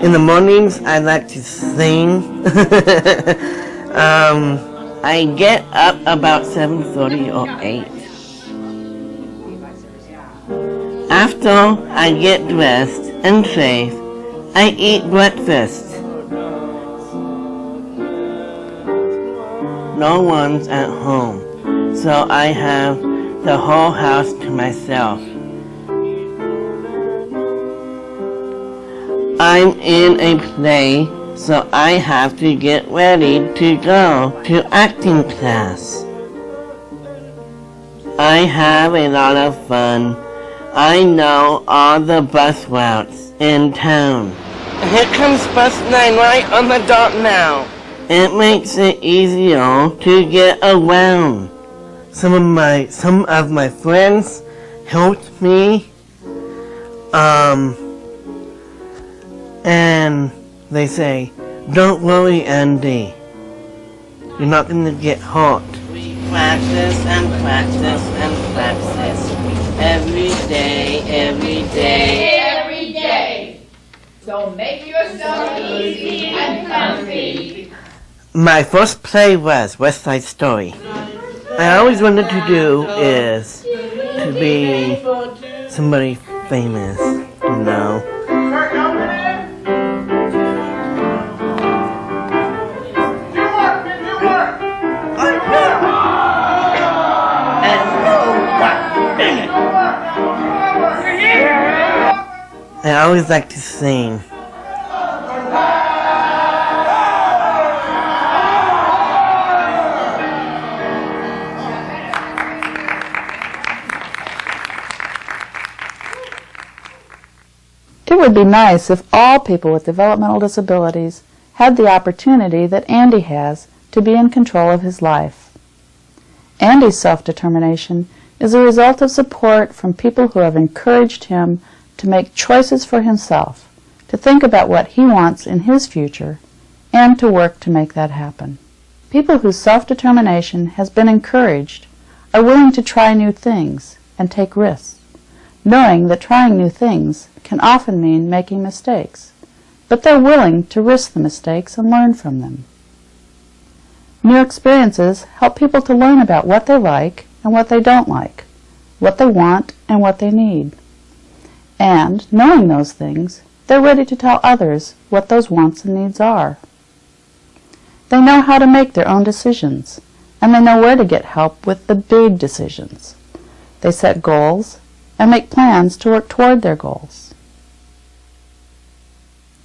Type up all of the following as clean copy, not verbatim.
In the mornings, I like to sing. I get up about 7:30 or 8. After I get dressed and shave, I eat breakfast. No one's at home, so I have the whole house to myself. I'm in a play, so I have to get ready to go to acting class. I have a lot of fun. I know all the bus routes in town. Here comes bus 9 right on the dot now. It makes it easier to get around. Some of my friends helped me. And they say, "Don't worry, Andy. You're not going to get hurt." We practice and practice and practice. Every day, every day. Every day. So make yourself easy and comfy. My first play was West Side Story. I always wanted to do is to be somebody famous, you know. I always like to sing. It would be nice if all people with developmental disabilities had the opportunity that Andy has to be in control of his life. Andy's self-determination is a result of support from people who have encouraged him to make choices for himself, to think about what he wants in his future, and to work to make that happen. People whose self-determination has been encouraged are willing to try new things and take risks, knowing that trying new things can often mean making mistakes, but they're willing to risk the mistakes and learn from them. New experiences help people to learn about what they like and what they don't like, what they want and what they need. And, knowing those things, they're ready to tell others what those wants and needs are. They know how to make their own decisions, and they know where to get help with the big decisions. They set goals and make plans to work toward their goals.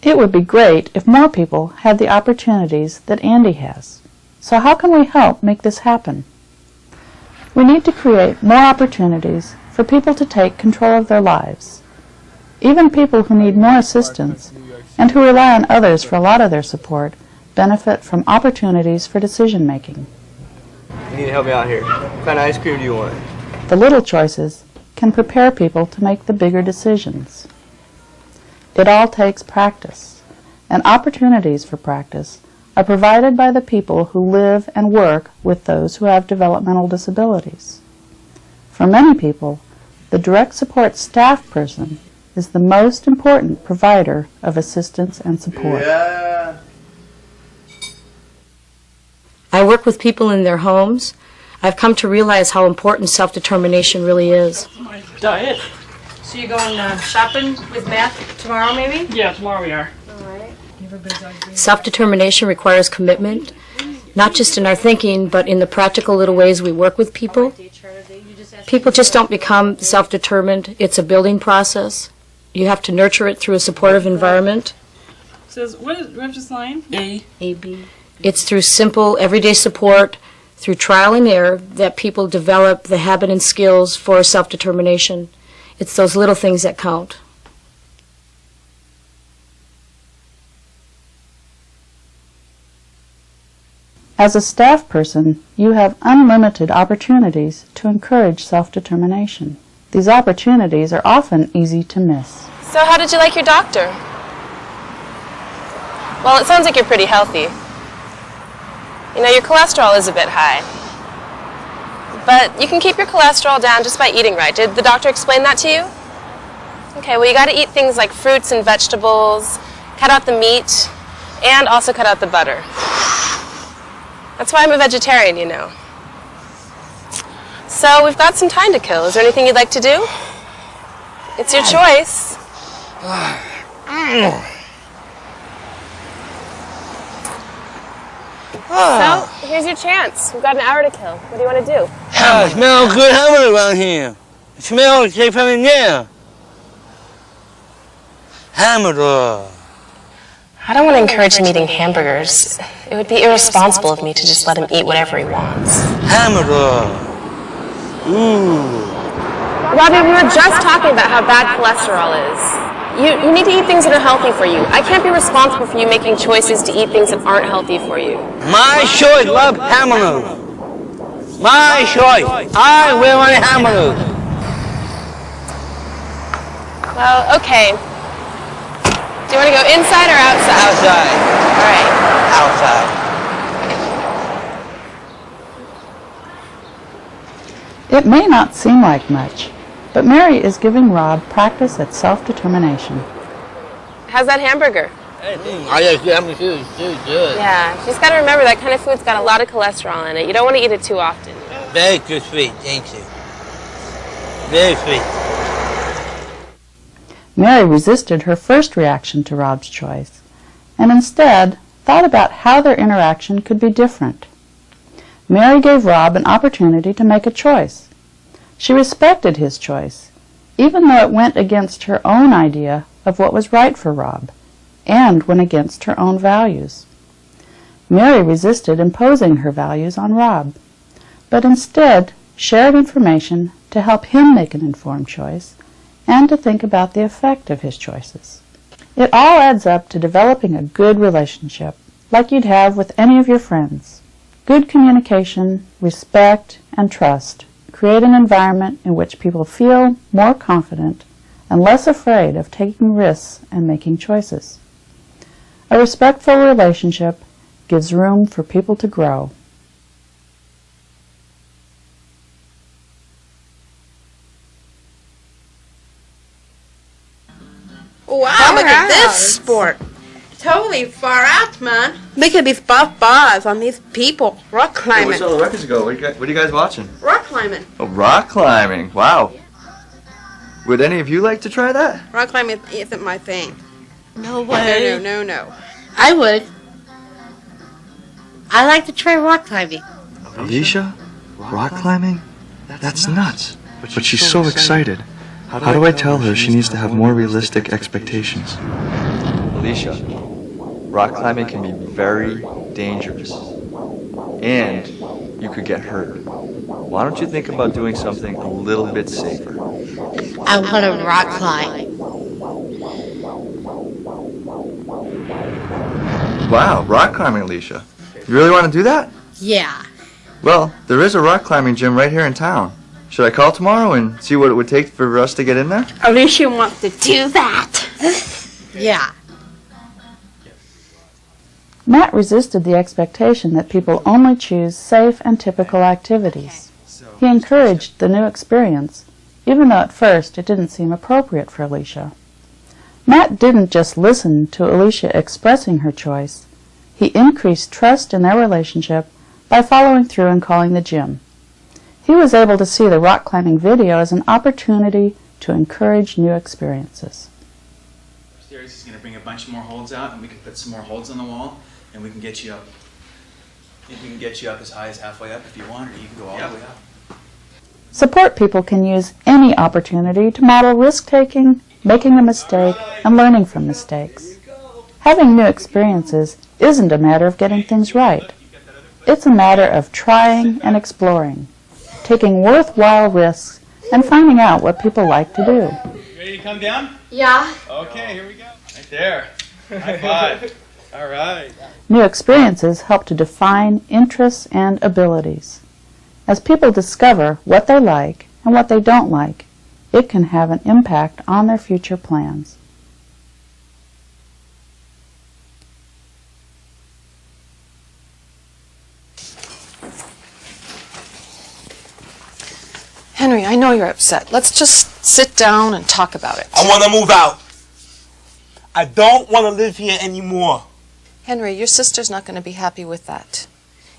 It would be great if more people had the opportunities that Andy has. So how can we help make this happen? We need to create more opportunities for people to take control of their lives. Even people who need more assistance and who rely on others for a lot of their support benefit from opportunities for decision-making. You need to help me out here. What kind of ice cream do you want? The little choices can prepare people to make the bigger decisions. It all takes practice, and opportunities for practice are provided by the people who live and work with those who have developmental disabilities. For many people, the direct support staff person is the most important provider of assistance and support. Yeah. I work with people in their homes. I've come to realize how important self-determination really is. My diet. So you're going shopping with Matt tomorrow, maybe? Yeah, tomorrow we are. Self-determination requires commitment, not just in our thinking, but in the practical little ways we work with people. People just don't become self-determined. It's a building process. You have to nurture it through a supportive environment. It says, what is this line? A. A-B. It's through simple, everyday support, through trial and error, that people develop the habit and skills for self-determination. It's those little things that count. As a staff person, you have unlimited opportunities to encourage self-determination. These opportunities are often easy to miss. So how did you like your doctor? Well, it sounds like you're pretty healthy. You know, your cholesterol is a bit high. But you can keep your cholesterol down just by eating right. Did the doctor explain that to you? Okay, well, you got to eat things like fruits and vegetables, cut out the meat, and also cut out the butter. That's why I'm a vegetarian, you know. So we've got some time to kill. Is there anything you'd like to do? It's your choice. So, here's your chance. We've got an hour to kill. What do you want to do? It smells good hamburger around here. It smells like from in there. Hamburger. I don't want to encourage him eating hamburgers. It would be irresponsible of me to just let him eat whatever he wants. Hamburger. Ooh. Robbie, we were just talking about how bad cholesterol is. You need to eat things that are healthy for you. I can't be responsible for you making choices to eat things that aren't healthy for you. My choice, love hamburger. My choice. I will want a hamburger. Well, okay. Do you want to go inside or outside? Outside. All right. Outside. It may not seem like much, but Mary is giving Rob practice at self-determination. How's that hamburger? I just hamburger is good. Yeah, she's got to remember that kind of food's got a lot of cholesterol in it. You don't want to eat it too often. Very good sweet, thank you. Very sweet. Mary resisted her first reaction to Rob's choice, and instead thought about how their interaction could be different. Mary gave Rob an opportunity to make a choice. She respected his choice, even though it went against her own idea of what was right for Rob, and went against her own values. Mary resisted imposing her values on Rob, but instead shared information to help him make an informed choice and to think about the effect of his choices. It all adds up to developing a good relationship, like you'd have with any of your friends. Good communication, respect, and trust create an environment in which people feel more confident and less afraid of taking risks and making choices. A respectful relationship gives room for people to grow. Wow, look at this sport. Totally far out, man. Look at these buff bars on these people. Rock Hey, climbing. where's all the records go? What are you guys watching? Rock climbing. Oh, rock climbing. Wow. Would any of you like to try that? Rock climbing isn't my thing. No way. No. I would. I like to try rock climbing. Alicia? Rock climbing? That's nuts. But she's so excited. How do I tell her she needs to have more realistic expectations? Alicia, rock climbing can be very dangerous. And you could get hurt. Why don't you think about doing something a little bit safer? I want to rock climb. Wow, rock climbing, Alicia. You really want to do that? Yeah. Well, there is a rock climbing gym right here in town. Should I call tomorrow and see what it would take for us to get in there? Alicia wants to do that. Yeah. Matt resisted the expectation that people only choose safe and typical activities. He encouraged the new experience, even though at first it didn't seem appropriate for Alicia. Matt didn't just listen to Alicia expressing her choice. He increased trust in their relationship by following through and calling the gym. He was able to see the rock climbing video as an opportunity to encourage new experiences. Upstairs, he's going to bring a bunch more holds out, and we can put some more holds on the wall, and we can get you up. We can get you up as high as halfway up if you want, or you can go all the way up. Support people can use any opportunity to model risk-taking, making a mistake, and learning from mistakes. Having new experiences isn't a matter of getting things right. It's a matter of trying and exploring, taking worthwhile risks, and finding out what people like to do. Ready to come down? Yeah. Okay, here we go. Right there. High five. All right. New experiences help to define interests and abilities. As people discover what they like and what they don't like, it can have an impact on their future plans. Henry, I know you're upset. Let's just sit down and talk about it. I want to move out. I don't want to live here anymore. Henry, your sister's not going to be happy with that.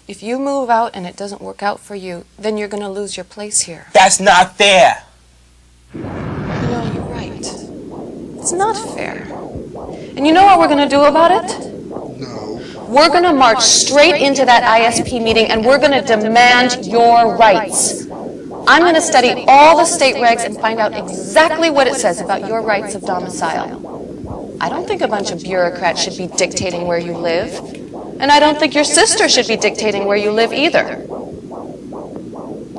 If you move out and it doesn't work out for you, then you're going to lose your place here. That's not fair. You know, you're right. It's not fair. And you know what we're going to do about it? No. We're going to march straight into that ISP meeting and we're going to demand your rights. I'm going to study all the state regs and find out exactly what it says about your rights of domicile. I don't think a bunch of bureaucrats should be dictating where you live. And I don't think your sister should be dictating where you live either.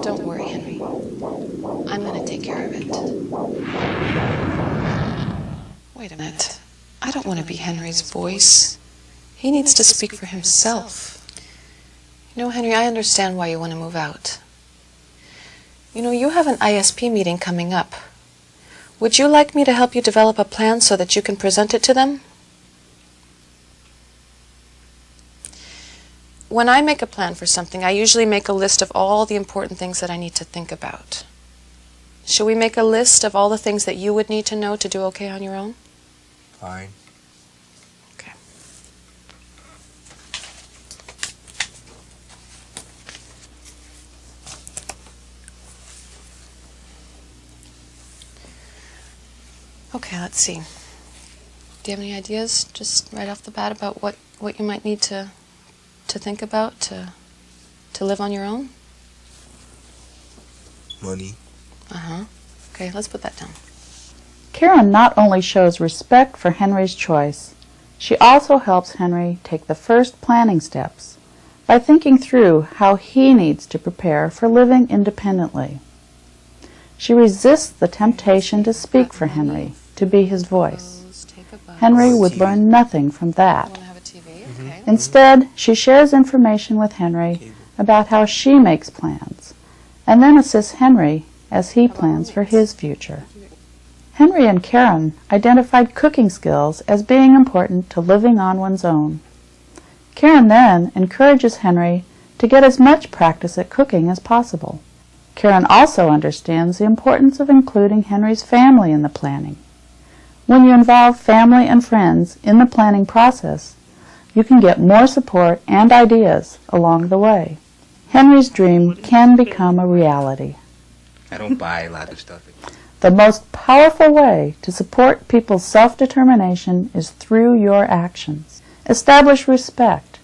Don't worry, Henry. I'm going to take care of it. Wait a minute. I don't want to be Henry's voice. He needs to speak for himself. You know, Henry, I understand why you want to move out. You know, you have an ISP meeting coming up. Would you like me to help you develop a plan so that you can present it to them? When I make a plan for something, I usually make a list of all the important things that I need to think about. Should we make a list of all the things that you would need to know to do okay on your own? Fine. Okay. Okay, let's see. Do you have any ideas, just right off the bat, about what you might need to think about to live on your own? Money. Uh-huh. Okay, let's put that down. Karen not only shows respect for Henry's choice, she also helps Henry take the first planning steps by thinking through how he needs to prepare for living independently. She resists the temptation to speak for Henry, to be his voice. Henry would learn nothing from that. Instead, she shares information with Henry about how she makes plans, and then assists Henry as he plans for his future. Henry and Karen identified cooking skills as being important to living on one's own. Karen then encourages Henry to get as much practice at cooking as possible. Karen also understands the importance of including Henry's family in the planning. When you involve family and friends in the planning process, you can get more support and ideas along the way. Henry's dream can become a reality. I don't buy a lot of stuff. The most powerful way to support people's self-determination is through your actions. Establish respect.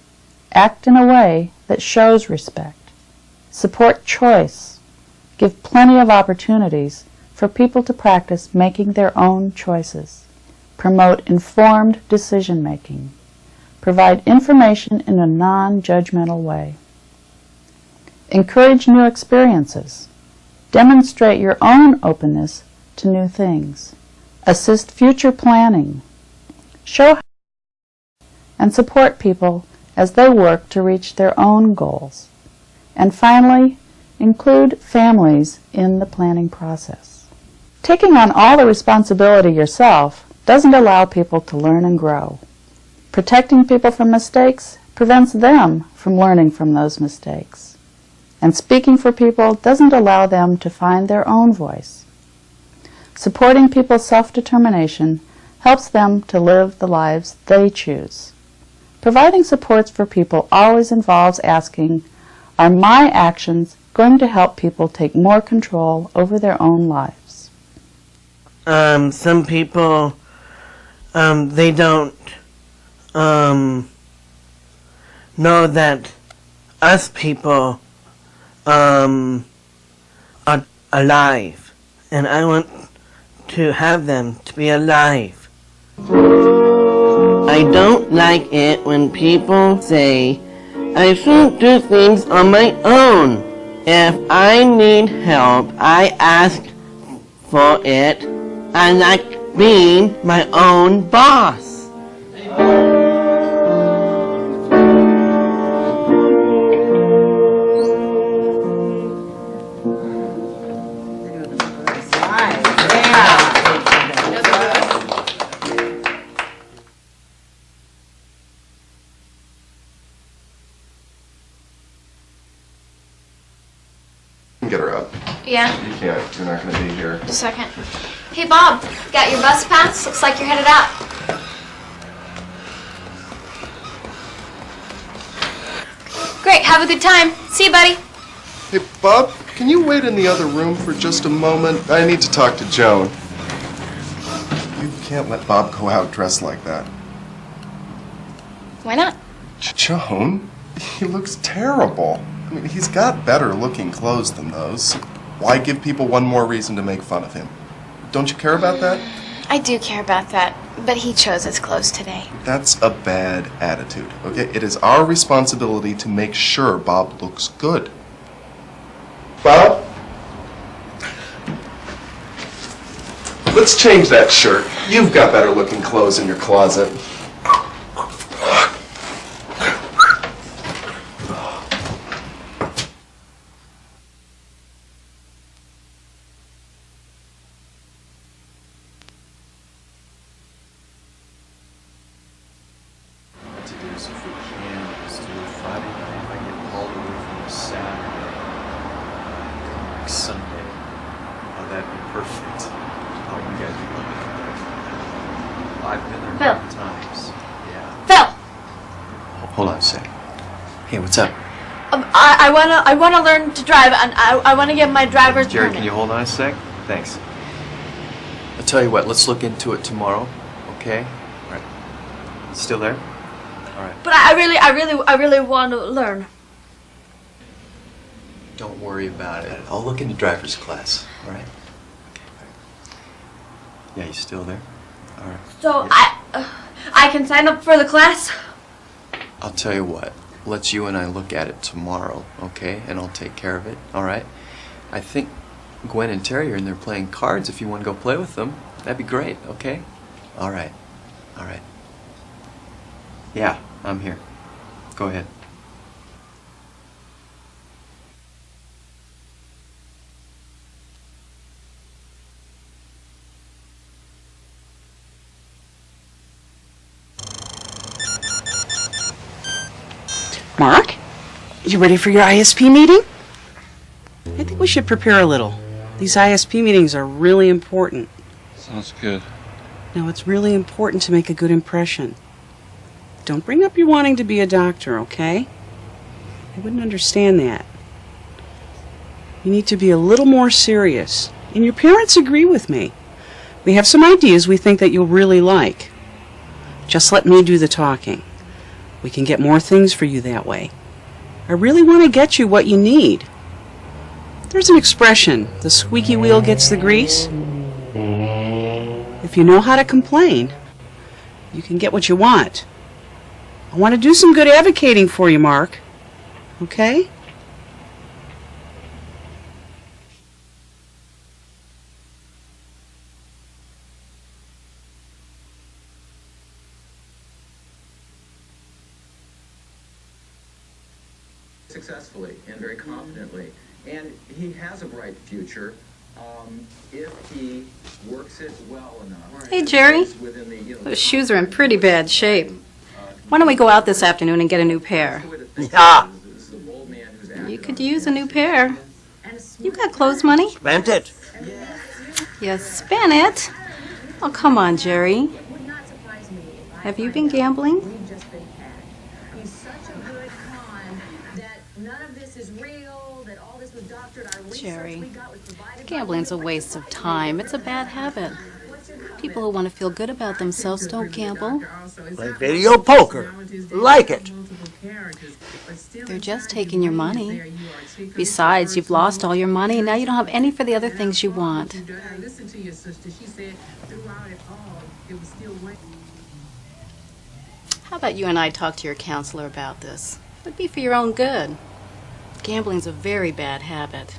Act in a way that shows respect. Support choice. Give plenty of opportunities for people to practice making their own choices. Promote informed decision-making. Provide information in a non-judgmental way. Encourage new experiences. Demonstrate your own openness to new things. Assist future planning. Show and support people as they work to reach their own goals. And finally, include families in the planning process. Taking on all the responsibility yourself doesn't allow people to learn and grow. Protecting people from mistakes prevents them from learning from those mistakes. And speaking for people doesn't allow them to find their own voice. Supporting people's self-determination helps them to live the lives they choose. Providing supports for people always involves asking, are my actions going to help people take more control over their own lives? Some people, they don't know that us people are alive, and I want to have them to be alive. I don't like it when people say I shouldn't do things on my own. If I need help, I ask for it. I like being my own boss. Get her up. Yeah. You can't. You're not going to be here. Just a second. Hey, Bob. Got your bus pass? Looks like you're headed out. Great. Have a good time. See you, buddy. Hey, Bob, can you wait in the other room for just a moment? I need to talk to Joan. You can't let Bob go out dressed like that. Why not? Joan? He looks terrible. I mean, he's got better looking clothes than those. Why give people one more reason to make fun of him? Don't you care about that? I do care about that, but he chose his clothes today. That's a bad attitude, okay? It is our responsibility to make sure Bob looks good. Bob? Let's change that shirt. You've got better looking clothes in your closet. Hold on a sec. Hey, what's up? I wanna learn to drive, and I wanna get my driver's Jerry, permit. can you hold on a sec? Thanks. I'll tell you what, let's look into it tomorrow, okay? All right. Still there? All right. But I really want to learn. Don't worry about it. I'll look into driver's class, all right? Okay. Yeah, you still there? All right. So Yeah. I can sign up for the class? I'll tell you what, let's you and I look at it tomorrow, okay? And I'll take care of it, all right? I think Gwen and Terry are in there playing cards. If you want to go play with them, that'd be great, okay? All right, all right. Yeah, I'm here. Go ahead. Mark, you ready for your ISP meeting? I think we should prepare a little. These ISP meetings are really important. Sounds good. Now, it's really important to make a good impression. Don't bring up your wanting to be a doctor, okay? I wouldn't understand that. You need to be a little more serious. And your parents agree with me. We have some ideas we think that you'll really like. Just let me do the talking. We can get more things for you that way. I really want to get you what you need. There's an expression, the squeaky wheel gets the grease. If you know how to complain, you can get what you want. I want to do some good advocating for you, Mark. Okay? Successfully and very confidently, and he has a bright future if he works it well enough. Hey, Jerry. Those shoes are in pretty bad shape. Why don't we go out this afternoon and get a new pair? Yeah. You could use a new pair. You got clothes money? Spent it. You spent it? Oh, come on, Jerry. Have you been gambling? Jerry, gambling's a waste of time. It's a bad habit. People who want to feel good about themselves don't gamble. Play video poker. Like it. They're just taking your money. Besides, you've lost all your money, and now you don't have any for the other things you want. How about you and I talk to your counselor about this? It would be for your own good. Gambling's a very bad habit.